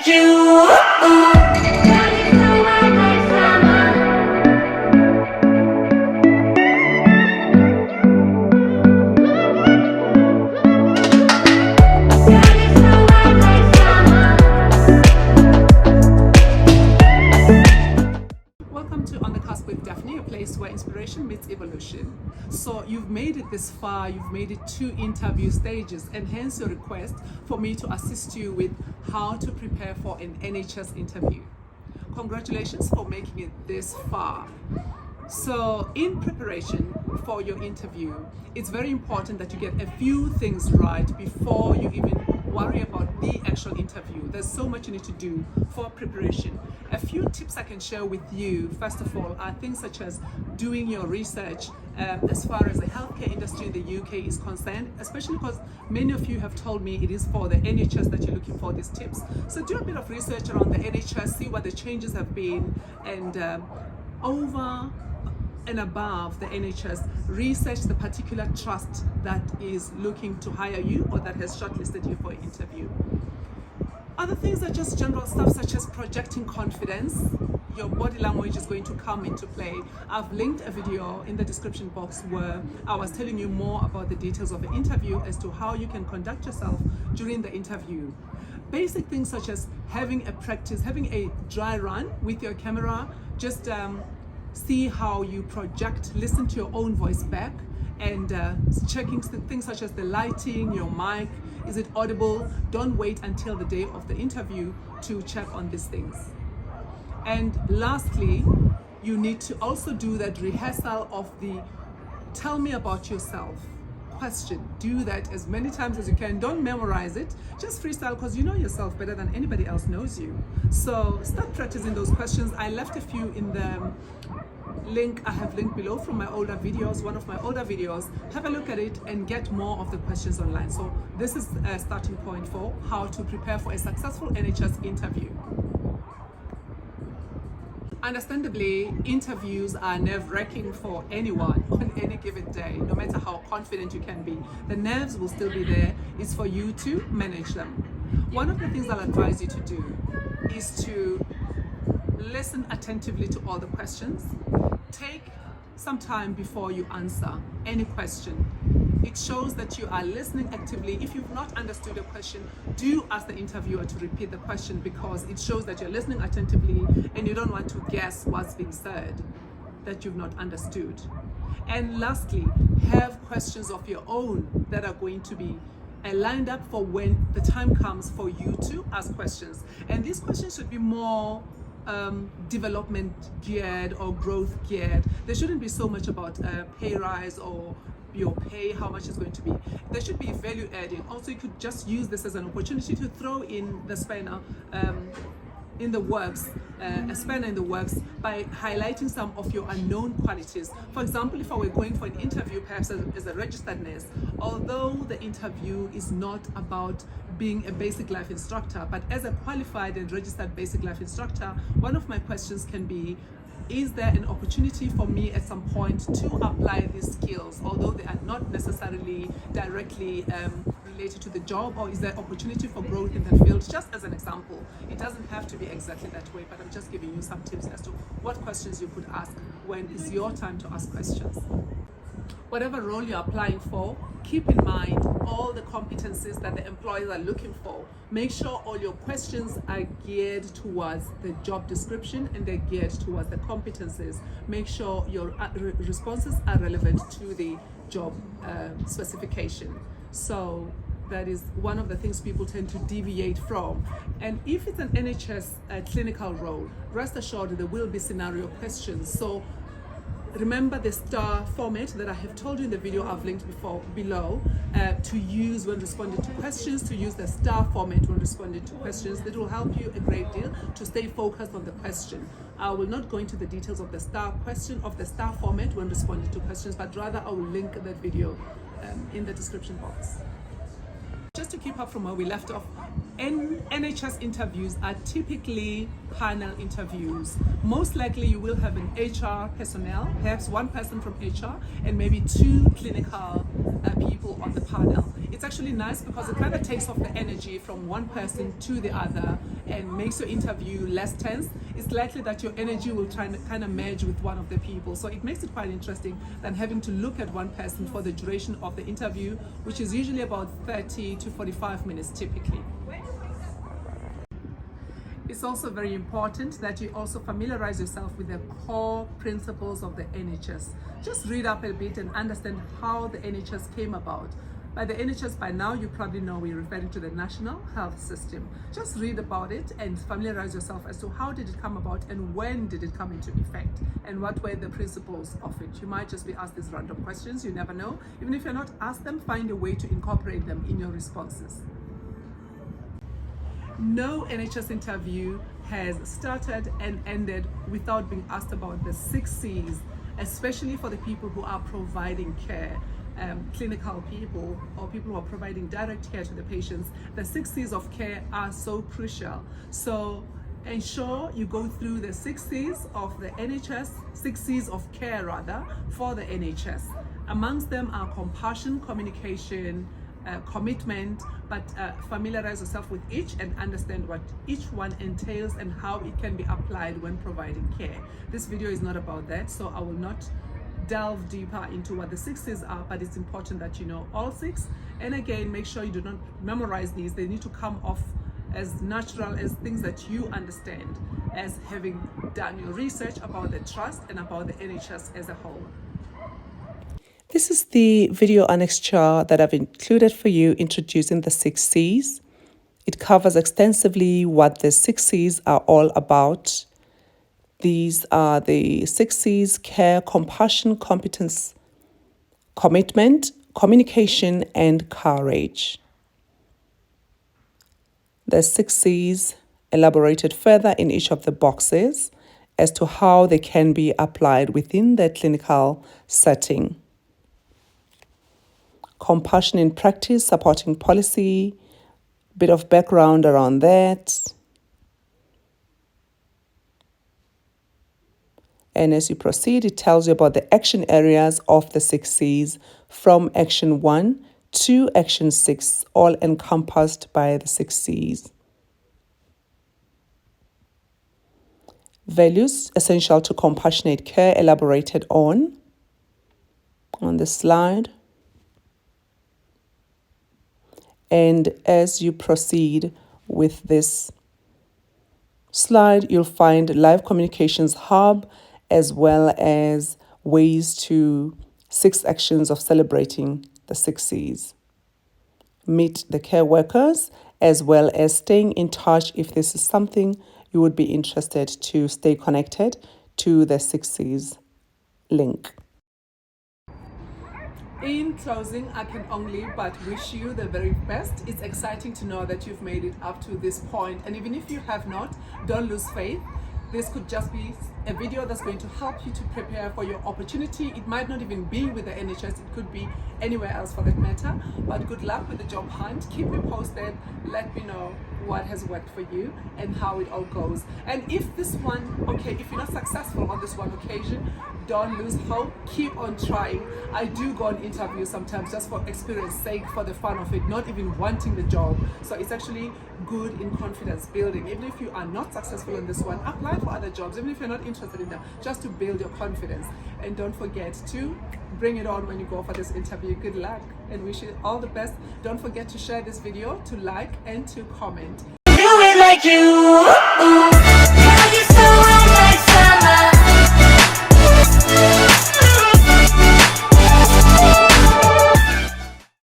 like you. Welcome to On the Cusp with Daphne, a place where inspiration meets evolution. So you've made it this far, you've made it 2 interview stages, and hence your request for me to assist you with how to prepare for an NHS interview. Congratulations for making it this far. So in preparation for your interview, it's very important that you get a few things right before you even worry about the actual interview. There's so much you need to do for preparation. A few tips I can share with you, first of all, are things such as doing your research as far as the healthcare industry in the UK is concerned, especially because many of you have told me it is for the NHS that you're looking for these tips. So do a bit of research around the NHS, see what the changes have been, and over and above the NHS, research the particular trust that is looking to hire you or that has shortlisted you for an interview. Other things are just general stuff such as projecting confidence. Your body language is going to come into play. I've linked a video in the description box where I was telling you more about the details of the interview as to how you can conduct yourself during the interview. Basic things such as having a dry run with your camera, just see how you project, listen to your own voice back, and checking things such as the lighting, your mic, is it audible? Don't wait until the day of the interview to check on these things. And lastly, you need to also do that rehearsal of the tell me about yourself question. Do that as many times as you can. Don't memorize it, just freestyle, because you know yourself better than anybody else knows you. So start practicing those questions. I left a few in the link I have linked below from my older videos, one of my older videos. Have a look at it and get more of the questions online. So this is a starting point for how to prepare for a successful NHS interview. Understandably, interviews are nerve-wracking for anyone on any given day, no matter how confident you can be. The nerves will still be there. It's for you to manage them. One of the things I'll advise you to do is to listen attentively to all the questions. Take some time before you answer any question. It shows that you are listening actively. If you've not understood a question, do ask the interviewer to repeat the question, because it shows that you're listening attentively and you don't want to guess what's being said that you've not understood. And lastly, have questions of your own that are going to be lined up for when the time comes for you to ask questions. And these questions should be more development geared or growth geared. There shouldn't be so much about pay rise or your pay, how much it's going to be. There should be value adding. Also, you could just use this as an opportunity to throw in the spanner in the works, a spanner in the works, by highlighting some of your unknown qualities. For example, if I were going for an interview, perhaps as a registered nurse, although the interview is not about being a basic life instructor, but as a qualified and registered basic life instructor, one of my questions can be, is there an opportunity for me at some point to apply these skills, although they are not necessarily directly related to the job, or is there opportunity for growth in that field? Just as an example, it doesn't have to be exactly that way, but I'm just giving you some tips as to what questions you could ask when it's your time to ask questions. Whatever role you're applying for, keep in mind all the competencies that the employers are looking for. Make sure all your questions are geared towards the job description and they're geared towards the competencies. Make sure your responses are relevant to the job specification. So that is one of the things people tend to deviate from. And if it's an NHS clinical role, rest assured there will be scenario questions. So remember the STAR format that I have told you in the video I've linked below to use when responding to questions, to use the STAR format when responding to questions. That will help you a great deal to stay focused on the question. I will not go into the details of the STAR format when responding to questions, but rather I will link that video in the description box. Just to keep up from where we left off, NHS interviews are typically panel interviews. Most likely you will have an HR personnel, perhaps one person from HR and maybe two clinical people on the panel. It's actually nice because it kind of takes off the energy from one person to the other and makes your interview less tense. It's likely that your energy will try to kind of merge with one of the people. So it makes it quite interesting than having to look at one person for the duration of the interview, which is usually about 30 to 45 minutes typically. It's also very important that you also familiarize yourself with the core principles of the NHS. Just read up a bit and understand how the NHS came about. By the NHS, by now you probably know we're referring to the National Health System. Just read about it and familiarize yourself as to how did it come about and when did it come into effect and what were the principles of it. You might just be asked these random questions, you never know. Even if you're not asked them, find a way to incorporate them in your responses. No NHS interview has started and ended without being asked about the 6 C's, especially for the people who are providing care, clinical people or people who are providing direct care to the patients. The 6 C's of care are so crucial. So ensure you go through the 6 C's of the NHS, 6 C's of care rather, for the NHS. Amongst them are compassion, communication, commitment, but familiarize yourself with each and understand what each one entails and how it can be applied when providing care. This video is not about that, so I will not delve deeper into what the 6 C's are, but it's important that you know all 6. And again, make sure you do not memorize these. They need to come off as natural as things that you understand as having done your research about the trust and about the NHS as a whole. This is the video annexure that I've included for you introducing the 6 C's. It covers extensively what the 6 C's are all about. These are the 6 C's: care, compassion, competence, commitment, communication, and courage. The 6 C's elaborated further in each of the boxes as to how they can be applied within the clinical setting. Compassion in practice, supporting policy, bit of background around that. And as you proceed, it tells you about the action areas of the 6 C's from action 1 to action 6, all encompassed by the 6 C's. Values essential to compassionate care elaborated on the slide. And as you proceed with this slide, you'll find Live Communications Hub as well as ways to 6 actions of celebrating the 6 C's. Meet the care workers as well as staying in touch if this is something you would be interested to stay connected to the 6 C's link. In closing, I can only but wish you the very best. It's exciting to know that you've made it up to this point, and even if you have not, don't lose faith. This could just be a video that's going to help you to prepare for your opportunity. It might not even be with the NHS, it could be anywhere else for that matter. But good luck with the job hunt. Keep me posted. Let me know what has worked for you and how it all goes. And if this one, if you're not successful on this one occasion, don't lose hope. Keep on trying. I do go on interviews sometimes just for experience sake, for the fun of it, not even wanting the job. So it's actually good in confidence building. Even if you are not successful in this one, apply for other jobs, even if you're not interested in them, just to build your confidence. And don't forget to bring it on when you go for this interview. Good luck and wish you all the best. Don't forget to share this video, to like and to comment. Do it like you